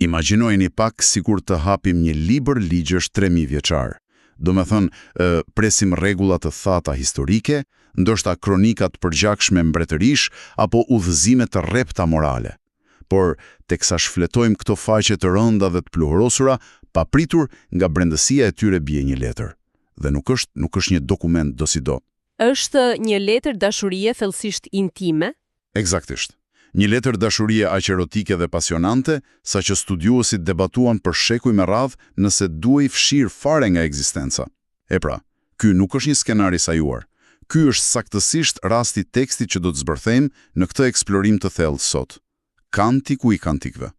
Imagjinojeni pak sikur të hapim një libër ligjësh 3000 vjeçar. Do me thënë, presim rregullat të thata historike, ndoshta kronikat përgjakshme mbretërish apo udhëzime të rrepta morale. Por teksa shfletojmë këto faqe të rënda dhe të pluhurosura, papritur nga brendësia e tyre bie një letër. Dhe nuk është një dokument do si do. Është një letër dashurie thellësisht intime? Eksaktisht. Një letër dashurie aq erotike dhe pasionante, saqë studiuesit debatuan për shekuj me radhë nëse duhej fshir fare nga ekzistenca. E pra, ky nuk është një skenar i sajuar. Ky është saktësisht rasti tekstit që do të zbërthejmë në këtë eksplorim të thellë sot. Kantiku i kantikëve.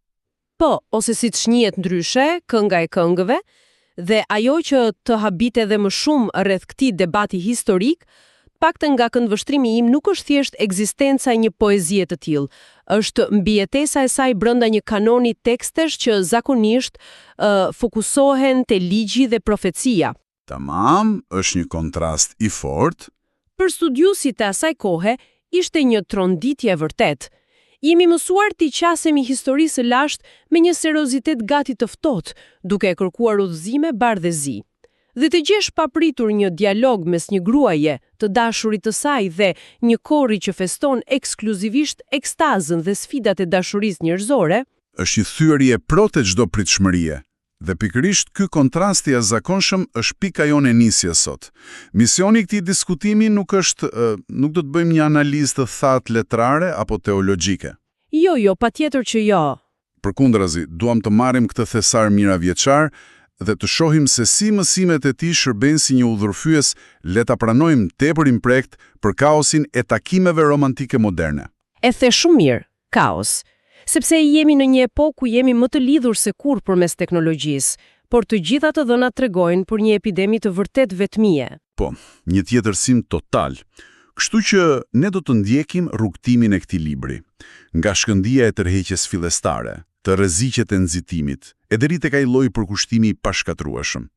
Po, ose siç njihet ndryshe, kënga e këngëve, dhe ajo që të habite edhe më shumë rreth këtij debati historik, paktën nga këndvështrimi im nuk është thjesht ekzistenca e një poezie të tillë, është mbijetesa e saj brenda një kanoni tekstesh që zakonisht fokusohen te ligji dhe profecia. Tamam, është një kontrast i fortë. Për studiuesit e asaj kohe, ishte një tronditje e vërtet. Jemi mësuar t'i qasemi historisë së lashtë me një seriozitet gati të ftohtë, duke e kërkuar udhëzime bardhëzi. Dhe të gjesh papritur një dialog mes një gruaje, të dashurit të saj dhe një korri që feston ekskluzivisht ekstazën dhe sfidat e dashurisë njerëzore, është një thyerje prote çdo pritshmërie. Dhe pikërisht ky kontrast i jashtëzakonshëm është pika jonë e nisjes sot. Misioni i këtij diskutimi nuk do të bëjmë një analizë të thatë letrare apo teologjike. Jo, patjetër që jo. Përkundrazi, duam të marrim këtë thesar mijëravjeçar dhe të shohim se si mësimet e tij shërben si një udhërfyes, le ta pranojmë tepër imprekt për kaosin e takimeve romantike moderne. E the shumë mirë, kaos. Sepse jemi në një epokë ku jemi më të lidhur se kurrë përmes teknologjisë, por të gjitha të dhënat tregojnë për një epidemi të vërtet vetmie. Po, një tjetërsim total. Kështu që ne do të ndjekim rrugtimin e këtij libri, nga shkëndija e tërheqjes fillestare, të rreziqet e nxitimit, e deri tek ai lloj përkushtimi i pashkatrueshëm.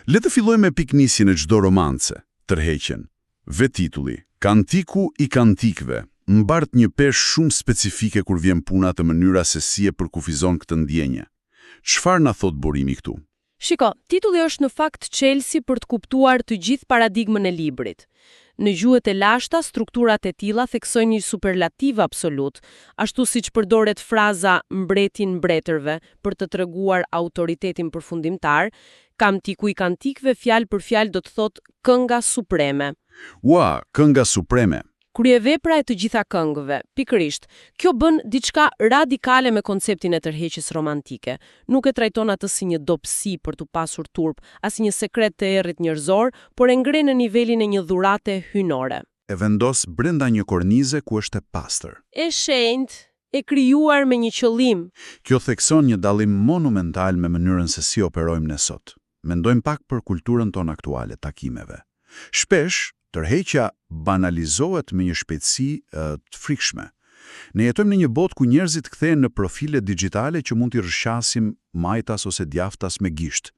Le të fillojmë me piknisjen e çdo romance, tërheqjen. Vettitulli, Kantiku i kantikëve, mbart një peshë shumë specifike kur vjen puna të mënyra se si e përkufizon këtë ndjenje. Çfarë na thot burimi këtu? Shiko, titulli është në fakt çelësi për të kuptuar të gjithë paradigmën e librit. Në gjuhët e lashta, strukturat e tilla theksojnë një superlativ absolut, ashtu siç përdoret fraza mbretin mbretërve për të treguar autoritetin përfundimtar, Kantiku i kantikëve fjalë për fjalë do të thotë kënga supreme. Ua, kënga supreme. Kryevepra e të gjitha këngëve, pikërisht, kjo bën diçka radikale me konceptin e tërheqjes romantike. Nuk e trajton atë si një dobësi për të pasur turp, as një sekret të errit njerëzor, por e ngren në nivelin e një dhurate hynore. E vendos brenda një kornize ku është e pastër. E shenjtë, e krijuar me një qëllim. Kjo thekson një dallim monumental me mënyrën se si operojmë ne sot. Mendojmë pak për kulturën tonë aktuale, takimeve. Shpesh, tërheqja banalizohet me një shpejtësi të frikshme. Ne jetojmë në një botë ku njerëzit kthehen në profile digjitale që mund t'i rrëshqasim majtas ose djaftas me gisht.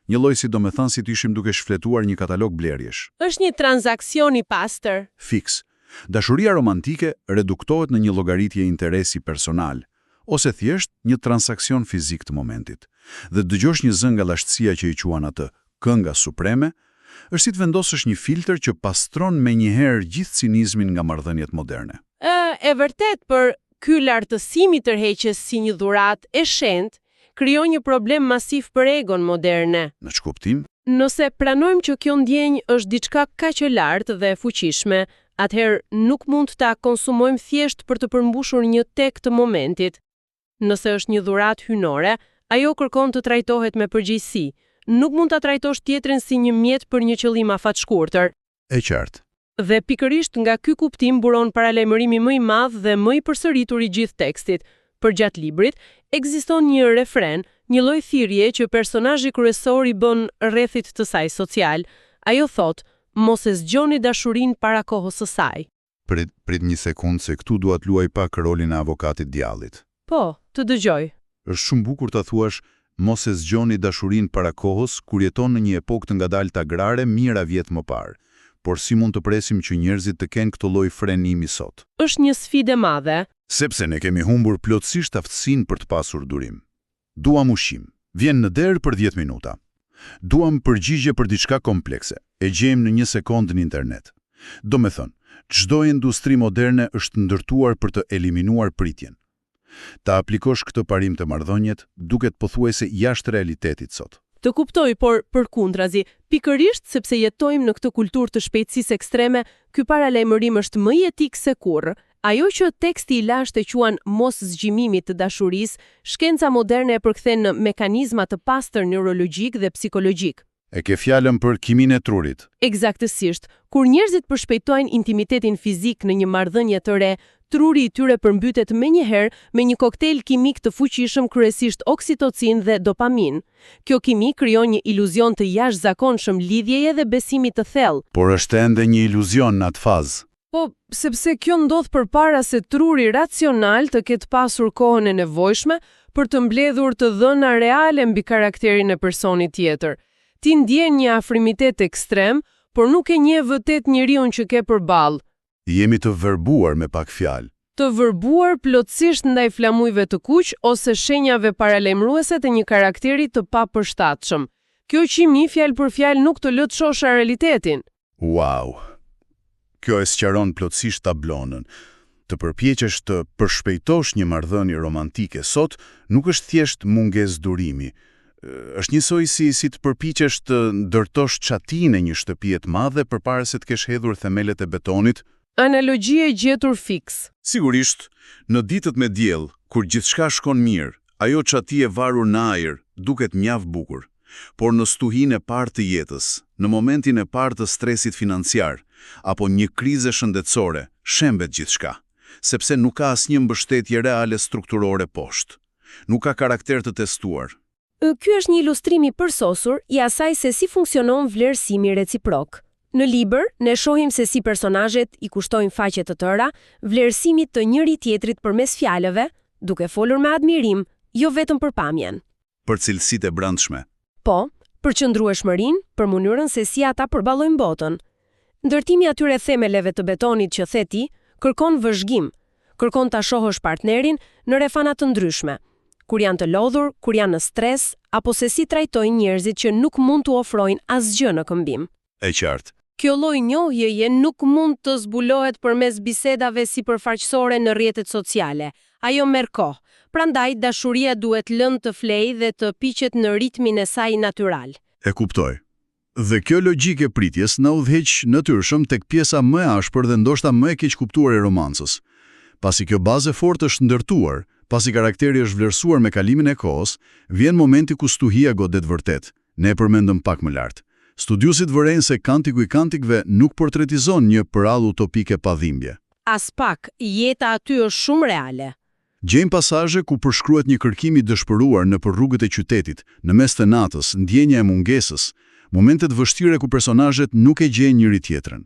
Një lloj sidomethënë si të ishim duke shfletuar një katalog blerjesh. Është një transaksion i pastër. Fiks. Dashuria romantike reduktohet në një llogaritje interesi personal, ose thjesht një transaksion fizik të momentit. Dhe dëgjosh një zë nga lashtësia që i quan atë kënga supreme, është si të vendosësh një filtr që pastron me njëherë gjithë cinizmin nga marrëdhëniet moderne. E vërtet, për ky lartësim i tërheqjes si një dhuratë e shenjtë krijon një problem masiv për egon moderne. Në ç'kuptim? Nëse pranojmë që kjo ndjenjë është diçka kaq e lartë dhe e fuqishme, atëherë nuk mund ta konsumojmë thjesht për të përmbushur një tek të momentit. Nëse është një dhuratë hynore, ajo kërkon të trajtohet me përgjegjësi. Nuk mund ta trajtosh tjetrin si një mjet për një qëllim afatshkurtër. E qartë. Dhe pikërisht nga ky kuptim buron paralajmërimi më i madh dhe më i përsëritur i gjithë tekstit. Përgjatë librit ekziston një refren, një lloj thirrje që personazhi kryesor i bën rrethit të saj social. Ajo thot: "Mos e zgjoni dashurinë para kohës së saj." Prit një sekundë se këtu dua të luaj pak rolin e avokatit djallit. Po, të dëgjoj. Është shumë bukur ta thuash mos e zgjoni dashurinë para kohës kur jeton në një epokë të ngadaltë agrare mijëra vjet më parë. Por si mund të presim që njerëzit të kenë këtë lloj frenimi sot? Është një sfidë e madhe. Sepse ne kemi humbur plotësisht aftësinë për të pasur durim. Duam ushqim. Vjen në derë për 10 minuta. Duam përgjigje për diçka komplekse. E gjejmë në 1 sekondë në internet. Do me thënë, çdo industri moderne është ndërtuar për të eliminuar pritjen. Ta aplikosh këtë parim të marrëdhëniet, duket pothuajse jashtë realitetit sot. Të kuptoj, por përkundrazi, pikërisht sepse jetojmë në këtë kulturë të shpejtësisë ekstreme, ky paralajmërim është më i etik se kurrë. Ajo që teksti i lashtë e quan mos zgjimimit të dashurisë, shkenca moderne e përkthen në mekanizma të pastër neurologjik dhe psikologjik. E ke fjalën për kimin e trurit. Eksaktësisht, kur njerëzit përshpejtojnë intimitetin fizik në një marrëdhënie të re, truri i tyre përmbytet menjëherë me një koktejl kimik të fuqishëm, kryesisht oksitocin dhe dopamin. Kjo kimi krijon një iluzion të jashtëzakonshëm lidhjeje dhe besimit të thellë. Por është ende një iluzion në atë fazë. Po, sepse kjo ndodh përpara se truri racional të ketë pasur kohën e nevojshme për të mbledhur të dhëna reale mbi karakterin e personit tjetër. Ti ndjen një afrimitet ekstrem, por nuk e njeh vërtet njeriun që ke përballë. Jemi të verbuar me pak fjalë. Të verbuar plotësisht ndaj flamujve të kuq ose shenjave paralajmëruese të një karakteri të papërshtatshëm. Kjo qimi fjalë për fjalë nuk të lë të shohësh realitetin. Wow. Kjo e sqaron plotësisht tablonën. Të përpiqesh të përshpejtosh një marrëdhënie romantike sot nuk është thjesht mungesë durimi. Është njësoj si të përpiqesh të ndërtosh çatinë e një shtëpie të madhe përpara se të kesh hedhur themelet e betonit. Analogji e gjetur fiks. Sigurisht, në ditët me diell, kur gjithçka shkon mirë, ajo çati e varur në ajër duket mjaft bukur. Por në stuhinë e parë të jetës, në momentin e parë të stresit financiar, apo një krize shëndetësore, shembet gjithçka, sepse nuk ka asnjë mbështetje reale strukturore poshtë. Nuk ka karakter të testuar. Ky është një ilustrim i përsosur i asaj se si funksionon vlerësimi reciprok. Në libër, ne shohim se si personazhet i kushtojnë faqe të tëra vlerësimit të njëri tjetrit përmes fjalëve, duke folur me admirim, jo vetëm për pamjen. Për cilësitë e brendshme. Po, për qëndrueshmërinë, për mënyrën se si ata përballojnë botën. Ndërtimi atyre themeleve të betonit që the ti, kërkon vëzhgim, kërkon ta shohësh partnerin në rrethana të ndryshme. Kur janë të lodhur, kur janë në stres, apo se si trajtojnë njerëzit që nuk mund t'u ofrojnë asgjë në këmbim. E qartë. Kjo lloj njohjeje nuk mund të zbulohet përmes bisedave sipërfaqësore në rrjetet sociale. Ajo merr kohë. Prandaj dashuria duhet lënë të flejë dhe të piqet në ritmin e saj natyral. E kuptoj. Dhe kjo logjik e pritjes na udhëheq natyrshëm tek pjesa më e ashpër dhe ndoshta më e keq kuptuar e romancës. Pasi kjo bazë e fortë është ndërtuar, pasi karakteri është vlerësuar me kalimin e kohës, vjen momenti ku stuhia godet vërtet. Ne e përmendëm pak më lart. Studiuesit vërejnë se Kantiku i Kantikëve nuk portretizon një përallë utopike pa dhimbje. As pak, jeta aty është shumë reale. Gjejmë pasazhe ku përshkruhet një kërkim i dëshpëruar nëpër rrugët e qytetit, në mes të natës, ndjenja e mungesës, momentet vështire ku personazhet nuk e gjejnë njëri tjetrën.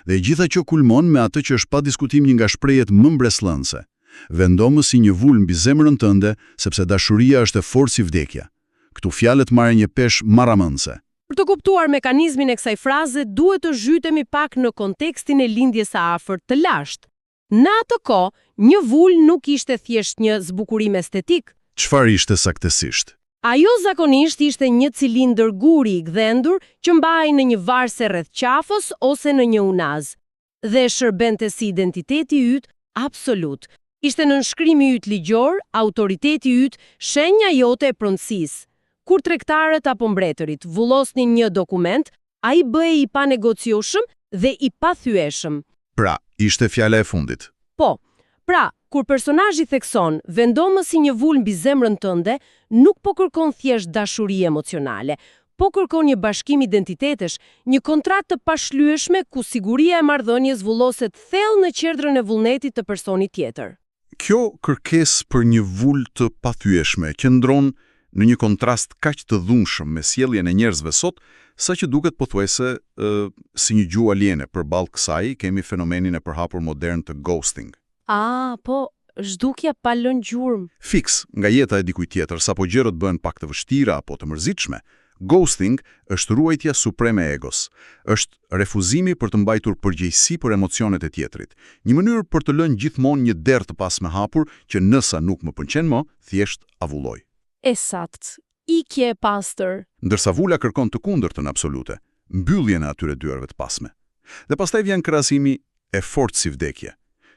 Dhe gjitha që kulmon me atë që është pa diskutim një nga shprehjet më mbreslënëse. Vendomë si një vul mbi zemrën tënde, sepse dashuria është e fortë si vdekja. Këtu fjalët marrin një peshë marramëndse. Për të kuptuar mekanizmin e kësaj fraze, duhet të zhytemi pak në kontekstin e lindjes së afërt të lashtë. Në atë kohë, një vul nuk ishte thjesht një zbukurim estetik. Çfarë ishte saktësisht? Ajo zakonisht ishte një cilindër guri i gdhendur që mbahej në një varse rreth qafës ose në një unaz. Dhe shërbente si identiteti yt absolut. Ishte nënshkrimi yt ligjor, autoriteti yt, shenja jote e pronësisë. Kur tregtarët apo mbretërit vullosnin një dokument, ai bëhej i panegociueshëm dhe i pathyeshëm. Pra, ishte fjala e fundit. Po. Pra, kur personazhi thekson, vendomës si një vul mbi zemrën tënde, nuk po kërkon thjesht dashuri emocionale, po kërkon një bashkim identitetesh, një kontratë të pashlyeshme ku siguria e marrëdhënies vulloset thellë në qendrën e vullnetit të personit tjetër. Kjo kërkesë për një vul të pathyeshme qëndron në një kontrast kaq të dhunshëm me sjelljen e njerëzve sot, saqë duket pothuajse si një gjuhë aliene. Përballë kësaj kemi fenomenin e përhapur modern të ghosting. Po, zhdukja pa lënë gjurmë. Fiks, nga jeta e dikujt tjetër, sapo gjërat bëhen pak të vështira apo të mërzitshme, ghosting është ruajtja supreme e egos. Është refuzimi për të mbajtur përgjegjësi për emocionet e tjetrit. Një mënyrë për të lënë gjithmonë një derë të pasme hapur që nësa nuk më pëlqen më, thjesht avulloj. E sakt, ikje e pastër. Ndërsa Vula kërkon të kundërtën absolute, mbylljen e atyre dyerve të pasme. Dhe pastaj vjen krahasimi e fortë si vdekje.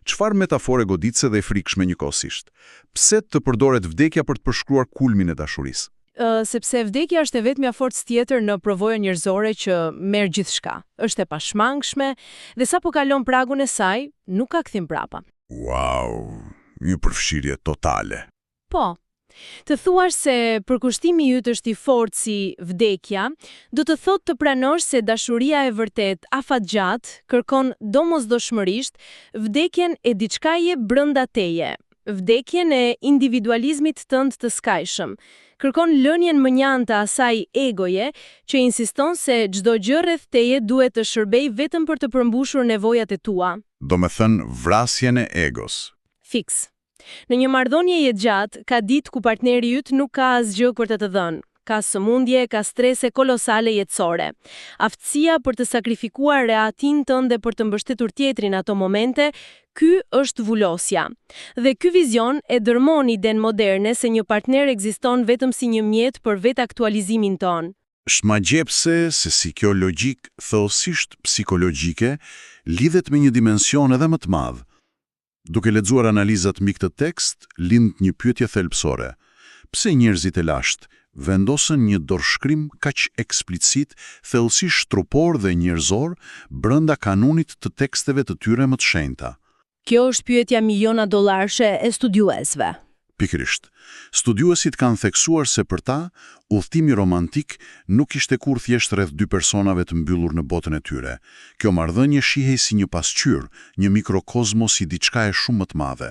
Çfarë metafore goditëse dhe e frikshme njëkohësisht? Pse të përdoret vdekja për të përshkruar kulmin e dashurisë? Sepse vdekja është e vetmja forcë tjetër në provojën njerëzore që merr gjithçka. Është e pashmangshme dhe sapo kalon pragun e saj, nuk ka kthim prapa. Wow, një përfshirje totale. Po, të thuash se përkushtimi yt është i fortë si vdekja, do të thotë të pranosh se dashuria e vërtet afatgjat kërkon domosdoshmërisht vdekjen e diçkaje brenda teje, vdekjen e individualizmit tënd të skajshëm. Kërkon lënien mënjan të asaj egoje që insiston se çdo gjë rreth teje duhet të shërbejë vetëm për të përmbushur nevojat e tua. Do me thënë vrasjen e egos. Fiks. Në një marrëdhënie e gjatë, ka ditë ku partneri yt nuk ka asgjë për të të dhënë. Ka sëmundje, ka strese kolosale jetësore. Aftësia për të sakrifikuar reatin tënde për të mbështetur tjetrin ato momente, ky është vulosja. Dhe ky vizion e dërmon idenë moderne se një partner ekziston vetëm si një mjet për vetë aktualizimin ton. Shmagjepse se si kjo logjik thellësisht psikologjike lidhet me një dimension edhe më të madh. Duke lexuar analizat mbi këtë tekst, lind një pyetje thelbësore. Pse njerëzit e lashtë vendosën një dorëshkrim kaq eksplicit, thellësisht trupor dhe njerëzor brenda kanunit të teksteve të tyre më të shenjta? Kjo është pyetja miliona dollarëshe e studiuesve. Pikërisht. Studiuesit kanë theksuar se për ta, udhtimi romantik nuk ishte kur thjesht rreth dy personave të mbyllur në botën e tyre. Kjo marrëdhënie shihej si një pasqyrë, një mikrokozmos i diçka e shumë më të madhe.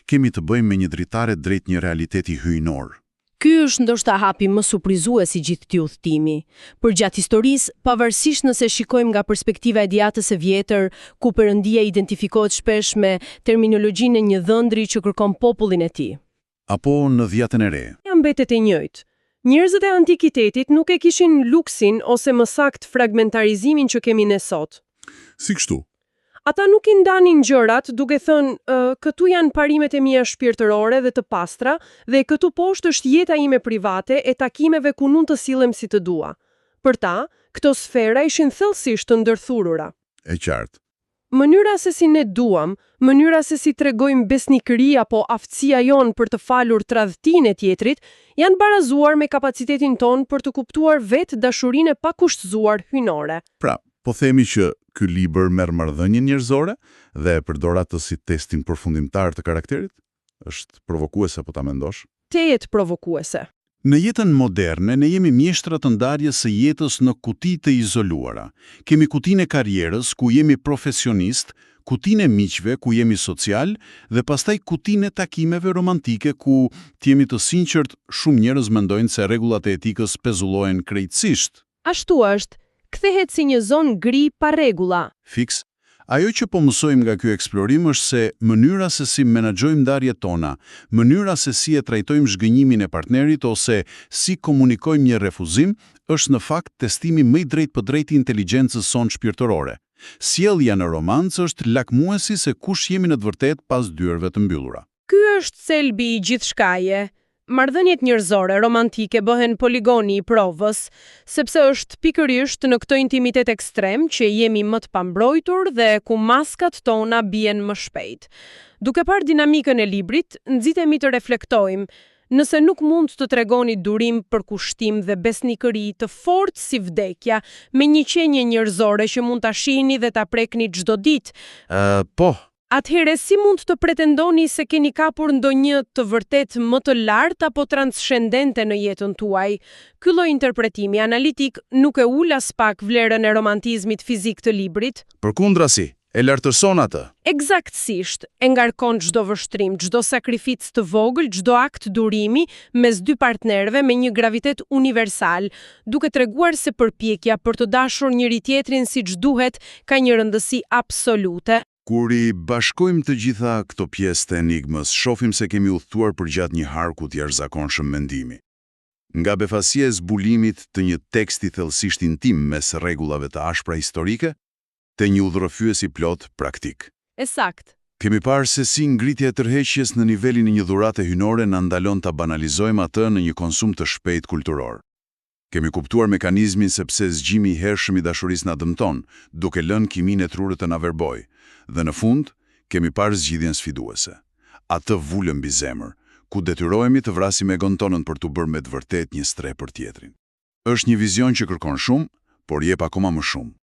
Kemi të bëjmë me një dritare drejt një realiteti hyjnor. Ky është ndoshta hapi më surprizues i gjithë këtij udhtimi. Përgjatë historisë, pavarësisht nëse shikojmë nga perspektiva e djatës së vjetër, ku Perëndia identifikohet shpesh me terminologjinë e një dhëndri që kërkon popullin e tij, apo në Dhjetën e Re, mbetet e njëjtë. Njerëzit e antikitetit nuk e kishin luksin ose më saktë fragmentarizimin që kemi ne sot. Si kështu? Ata nuk i ndanin gjërat duke thënë, këtu janë parimet e mia shpirtërore dhe të pastra, dhe këtu poshtë është jeta ime private e takimeve ku mund të sillem si të dua. Për ta, këto sfera ishin thellësisht të ndërthurura. E qartë. Mënyra se si ne duam, mënyra se si tregojmë besnikëri apo aftësia jon për të falur tradhtinë e tjetrit, janë barazuar me kapacitetin ton për të kuptuar vetë dashurinë e pakushtzuar hyjnore. Pra, po themi që ky libër merr marrëdhënien njerëzore dhe e përdor atë si testin përfundimtar të karakterit? Është provokuese apo ta mendosh? Tejet provokuese. Në jetën moderne, ne jemi mjeshtra të ndarjes së jetës në kuti të izoluara. Kemi kutinë e karrierës, ku jemi profesionist, kutinë e miqve, ku jemi social, dhe pastaj kutinë e takimeve romantike, ku t'jemi të sinqert, shumë njerëz mendojnë se rregullat e etikës pezullohen krejtësisht. Ashtu është, kthehet si një zonë gri pa rregulla. Fiks. Ajo që po mësojmë nga ky eksplorim është se mënyra se si menaxhojmë ndarjet tona, mënyra se si e trajtojmë zhgënjimin e partnerit ose si komunikojmë një refuzim, është në fakt testimi më i drejtpërdrejt i inteligjencës sonë shpirtërore. Sjellja në romancë është lakmuesi se kush jemi në të vërtetë pas dyerve të mbyllura. Ky është thelbi i gjithçkaje. Marrëdhëniet njerëzore romantike bëhen poligoni i provës, sepse është pikërisht në këtë intimitet ekstrem që jemi më të pambrojtur dhe ku maskat tona bien më shpejt. Duke parë dinamikën e librit, nxitemi të reflektojmë, nëse nuk mund të tregoni durim, përkushtim dhe besnikëri të fortë si vdekja, me një qenie njerëzore që mund ta shihni dhe ta prekni çdo ditë. Po. Atëherë, si mund të pretendoni se keni kapur ndonjë të vërtet më të lartë apo transcendente në jetën tuaj? Ky lloj interpretimi analitik nuk e ul as pak vlerën e romantizmit fizik të librit. Përkundrazi, e lartëson atë. Eksaktësisht, e ngarkon çdo vështrim, çdo sakrificë të vogël, çdo akt durimi mes dy partnerëve me një gravitet universal, duke treguar se përpjekja për të dashur njëri tjetrin siç duhet ka një rëndësi absolute. Kur i bashkojmë të gjitha këto pjesë të enigmës, shohim se kemi udhëtuar përgjatë një harku të jashtëzakonshëm mendimi. Nga befasia e zbulimit të një teksti thellësisht intim mes rregullave të ashpra historike, te një udhërrëfyes i plot praktik. Sakt. Kemi parë se si ngritja e tërheqjes në nivelin e një dhurate hynore na ndalon ta banalizojmë atë në një konsum të shpejt kulturor. Kemi kuptuar mekanizmin sepse zgjimi i hershëm i dashurisë na dëmton, duke lënë kimin e trurët të na verboj. Dhe në fund, kemi parë zgjidhjen sfiduese. Atë vulën mbi zemër, ku detyrohemi të vrasim egon tonën për t'u bërë me të vërtet një streh për tjetrin. Është një vizion që kërkon shumë, por jep akoma më shumë.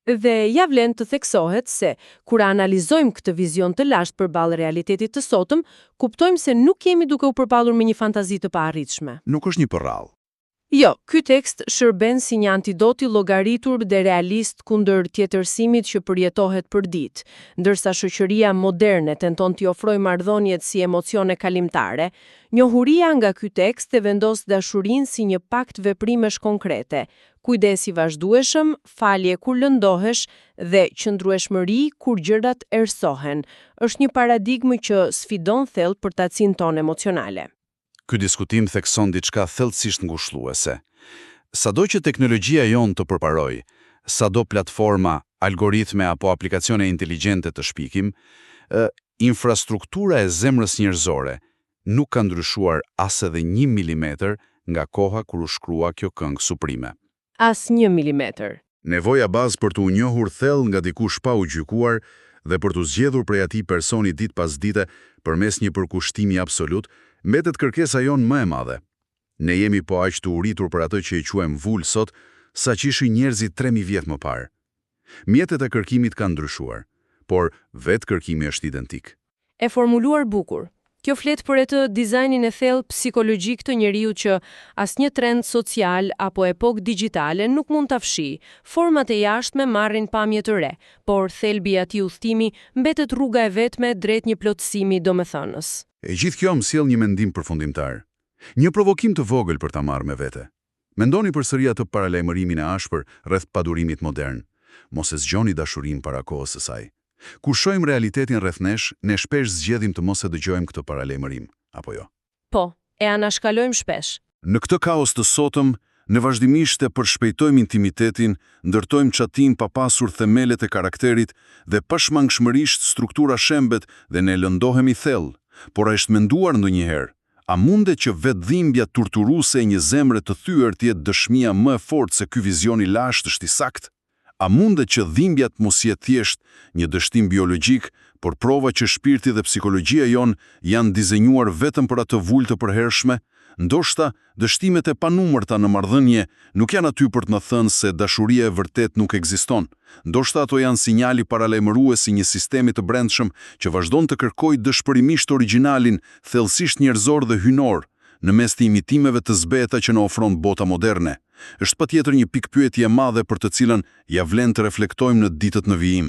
Dhe ja vlen të theksohet se, kur analizojmë këtë vizion të lashtë përballë realitetit të sotëm, kuptojmë se nuk jemi duke u përballur me një fantazi të paarritshme. Nuk është një përrall. Jo, ky tekst shërben si një antidot i llogaritur dhe realist kundër tjetërsimit që përjetohet për ditë, ndërsa shoqëria moderne tenton t'i ofrojë marrëdhëniet si emocione kalimtare. Njohuria nga ky tekst e vendos dashurinë si një pakt veprimesh konkrete, kujdes i vazhdueshëm, falje kur lëndohesh dhe qëndrueshmëri kur gjërat errësohen. Është një paradigmë që sfidon thellë përtacin tonë emocionale. Ky diskutim thekson diçka thellësisht ngushëlluese. Sado që teknologjia jon të përparoj, sado platforma, algoritme apo aplikacione inteligjente të shpikim, infrastruktura e zemrës njerëzore nuk ka ndryshuar as edhe 1 milimetër nga koha kur u shkrua kjo këngë suprime. As 1 milimetër. Nevoja bazë për t'u njohur thellë nga dikush pa u gjykuar dhe për t'u zgjedhur prej atij personi ditë pas dite përmes një përkushtimi absolut, mbetet kërkesa jonë më e madhe. Ne jemi po aq të uritur për atë që e quajmë vul sot, sa që ishin njerëzit 3000 vjet më parë. Mjetet e kërkimit kanë ndryshuar, por vetë kërkimi është identik. E formuluar bukur. Kjo flet për atë dizajnin e thellë psikologjik të njeriu që asnjë trend social apo epokë digjitale nuk mund ta fshijë. Format e jashtme marrin pamje të re, por thelbi i atij udhtimi mbetet rruga e vetme drejt një plotësimi domethënës. E gjithë kjo më sjell një mendim përfundimtar. Një provokim të vogël për ta marrë me vete. Mendoni përsëri atë paralajmërimin e ashpër rreth padurimit modern. Mos e zgjoni dashurinë para kohës së saj. Kur shohim realitetin rreth nesh, ne shpesh zgjedhim të mos e dëgjojmë këtë paralajmërim, apo jo? Po, e anashkalojmë shpesh. Në këtë kaos të sotëm, ne vazhdimisht e përshpejtojmë intimitetin, ndërtojmë çatim pa pasur themelet e karakterit dhe pashmangshmërisht struktura shembet dhe ne lëndohemi thellë. Por a është menduar ndonjëherë, a mundet që vetë dhimbja turturuese e një zemre të thyer të jetë dëshmia më e fortë se ky vizion i lashtë është i saktë? A mundet që dhimbjat mos jetë thjesht një dështim biologjik, por prova që shpirti dhe psikologjia jon janë dizenjuar vetëm për atë vulë të përhershme? Ndoshta, dështimet e panumërta në marrëdhënie nuk janë aty për të na thënë se dashuria e vërtet nuk ekziston. Ndoshta ato janë sinjali paralajmërues i një sistemi të brendshëm që vazhdon të kërkojë dëshpërimisht origjinalin, thellësisht njerëzor dhe hynor, në mes të imitimeve të zbeta që na ofron bota moderne. Është patjetër një pikë pyetje e madhe për të cilën ja vlen të reflektojmë në ditët në vijim.